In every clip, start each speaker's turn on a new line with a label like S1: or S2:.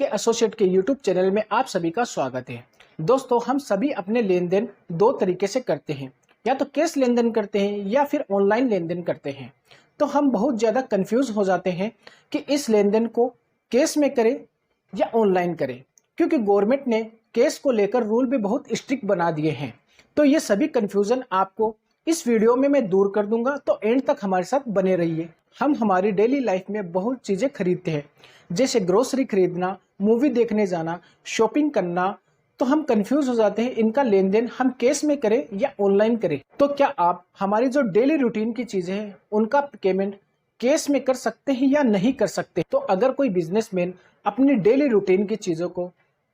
S1: के एसोसिएट के YouTube channel में आप सभी का स्वागत है। दोस्तों, हम सभी अपने लेन देन दो तरीके से करते हैं, या तो कैश लेन देन करते हैं या फिर ऑनलाइन लेन देन करते हैं। तो हम बहुत ज़्यादा कंफ्यूज हो जाते हैं कि इस लेन देन को कैश में करें या ऑनलाइन करें, क्योंकि गवर्नमेंट ने कैश को लेकर रूल भी बहुत स्ट्रिक्ट बना दिए हैं। तो ये सभी कंफ्यूजन आपको इस वीडियो में मैं दूर कर दूंगा, तो एंड तक हमारे साथ बने रहिए। हम हमारी डेली लाइफ में बहुत चीज़ें खरीदते हैं, जैसे ग्रोसरी खरीदना, मूवी देखने जाना, शॉपिंग करना। तो हम कंफ्यूज हो जाते हैं इनका लेन देन हम कैश में करें या ऑनलाइन करें। तो क्या आप हमारी जो डेली रूटीन की चीज़ें हैं उनका पेमेंट कैश में कर सकते हैं या नहीं कर सकते? तो अगर कोई बिजनेसमैन अपनी डेली रूटीन की चीज़ों को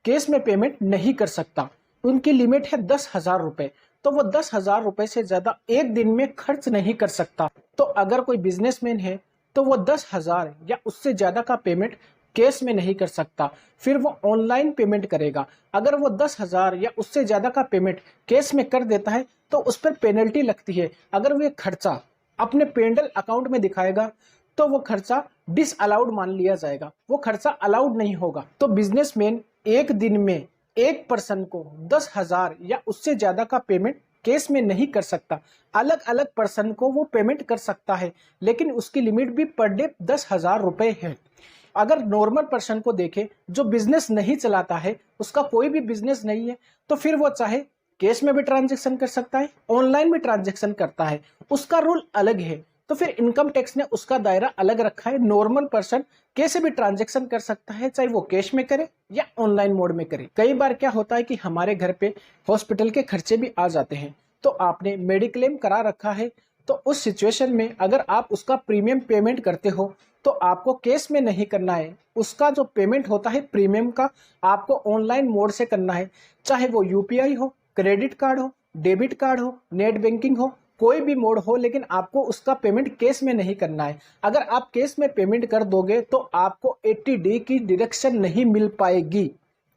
S1: कैश में पेमेंट नहीं कर सकता, उनकी लिमिट है 10,000 रुपये, तो वो 10,000 रुपये से ज़्यादा एक दिन में खर्च नहीं कर सकता। तो अगर कोई बिजनेसमैन है तो वो 10,000 या उससे ज़्यादा का पेमेंट कैश में नहीं कर सकता, फिर वो ऑनलाइन पेमेंट करेगा। अगर वो 10,000 या उससे ज़्यादा का पेमेंट कैश में कर देता है तो उस पर पेनल्टी लगती है। अगर वो खर्चा अपने पेंडल अकाउंट में दिखाएगा तो वो खर्चा डिसअलाउड मान लिया जाएगा, वो खर्चा अलाउड नहीं होगा। तो बिजनेसमैन एक दिन में एक पर्सन को 10,000 या उससे ज्यादा का पेमेंट कैश में नहीं कर सकता। अलग अलग पर्सन को वो पेमेंट कर सकता है, लेकिन उसकी लिमिट भी पर डे 10,000 रुपये है। अगर नॉर्मल पर्सन को देखे जो बिजनेस नहीं चलाता है, उसका कोई भी बिजनेस नहीं है, तो फिर वो चाहे कैश में भी ट्रांजेक्शन कर सकता है, ऑनलाइन भी ट्रांजेक्शन करता है, उसका रूल अलग है। तो फिर इनकम टैक्स ने उसका दायरा अलग रखा है। नॉर्मल पर्सन कैसे भी ट्रांजैक्शन कर सकता है, चाहे वो कैश में करे या ऑनलाइन मोड में करे। कई बार क्या होता है कि हमारे घर पे हॉस्पिटल के खर्चे भी आ जाते हैं, तो आपने मेडिक्लेम करा रखा है, तो उस सिचुएशन में अगर आप उसका प्रीमियम पेमेंट करते हो तो आपको कैश में नहीं करना है। उसका जो पेमेंट होता है प्रीमियम का, आपको ऑनलाइन मोड से करना है, चाहे वो यूपीआई हो, क्रेडिट कार्ड हो, डेबिट कार्ड हो, नेट बैंकिंग हो, कोई भी मोड हो, लेकिन आपको उसका पेमेंट कैश में नहीं करना है। अगर आप कैश में पेमेंट कर दोगे तो आपको 80D की डिडक्शन नहीं मिल पाएगी,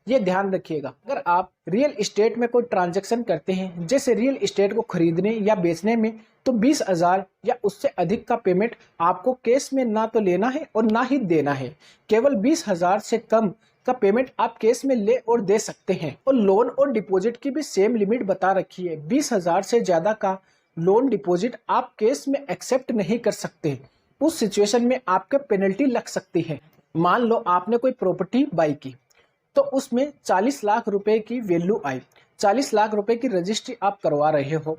S1: ये ध्यान रखिएगा। अगर आप रियल एस्टेट में कोई ट्रांजैक्शन करते हैं, जैसे रियल एस्टेट को खरीदने या बेचने में, तो 20,000 या उससे अधिक का पेमेंट आपको कैश में ना तो लेना है और ना ही देना है। केवल 20,000 से कम का पेमेंट आप कैश में ले और दे सकते हैं। और लोन और डिपॉजिट की भी सेम लिमिट बता रखी है। 20,000 से ज्यादा का लोन डिपॉजिट आप कैश में एक्सेप्ट नहीं कर सकते। उस सिचुएशन में आपके पेनल्टी लग सकती है। मान लो आपने कोई प्रॉपर्टी बाई की, तो उसमें 40 लाख रुपए की वैल्यू आई, 40 लाख रुपए की रजिस्ट्री आप करवा रहे हो,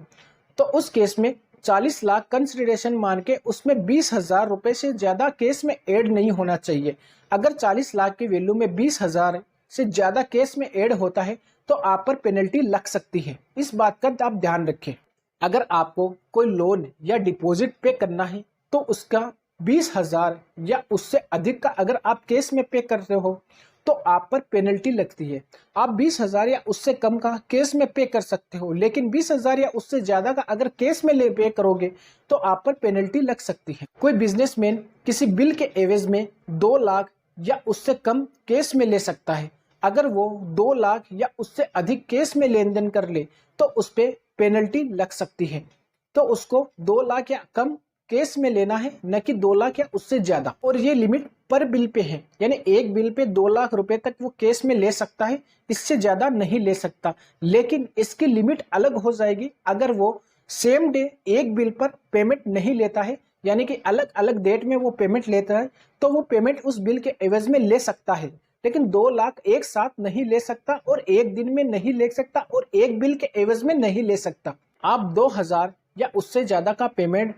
S1: तो उस केस में 40 लाख कंसिडरेशन मान के उसमें 20,000 रुपए से ज्यादा केस में ऐड नहीं होना चाहिए। अगर 40 लाख की वैल्यू में 20,000 से ज्यादा केस में ऐड होता है तो आप पर पेनल्टी लग सकती है। इस बात का आप ध्यान रखें। अगर आपको कोई लोन या डिपॉजिट पे करना है तो उसका 20,000 या उससे अधिक का अगर आप कैश में पे कर रहे हो तो आप पर पेनल्टी लगती है। आप 20,000 या उससे कम का कैश में पे कर सकते हो, लेकिन 20,000 या उससे ज्यादा का अगर कैश में ले पे करोगे तो आप पर पेनल्टी लग सकती है। कोई बिजनेसमैन किसी बिल के एवज में 2 लाख या उससे कम कैश में ले सकता है। अगर वो 2 लाख या उससे अधिक कैश में लेन देन कर ले तो उस पर पेनल्टी लग सकती है। तो उसको 2 लाख या कम केस में लेना है, न कि 2 लाख या उससे ज्यादा। और ये लिमिट पर बिल पे है, यानी एक बिल पे 2 लाख रुपए तक वो केस में ले सकता है, इससे ज्यादा नहीं ले सकता। लेकिन इसकी लिमिट अलग हो जाएगी अगर वो सेम डे एक बिल पर पेमेंट नहीं लेता है, यानी कि अलग अलग डेट में वो पेमेंट लेता है, तो वो पेमेंट उस बिल के एवज में ले सकता है। लेकिन 2 लाख एक साथ नहीं ले सकता, और एक दिन में नहीं ले सकता, और एक बिल के एवज में नहीं ले सकता। आप 2,000 या उससे ज्यादा का पेमेंट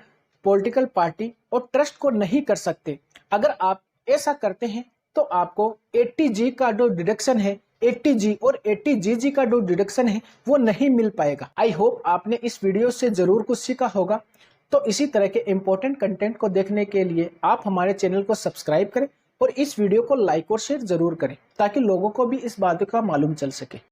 S1: पॉलिटिकल पार्टी और ट्रस्ट को नहीं कर सकते। अगर आप ऐसा करते हैं तो आपको 80G का जो डिडक्शन है, 80G और 80GG का जो डिडक्शन है वो नहीं मिल पाएगा। आई होप आपने इस वीडियो से जरूर कुछ सीखा होगा। तो इसी तरह के इंपॉर्टेंट कंटेंट को देखने के लिए आप हमारे चैनल को सब्सक्राइब करें और इस वीडियो को लाइक और शेयर जरूर करें, ताकि लोगों को भी इस बात का मालूम चल सके।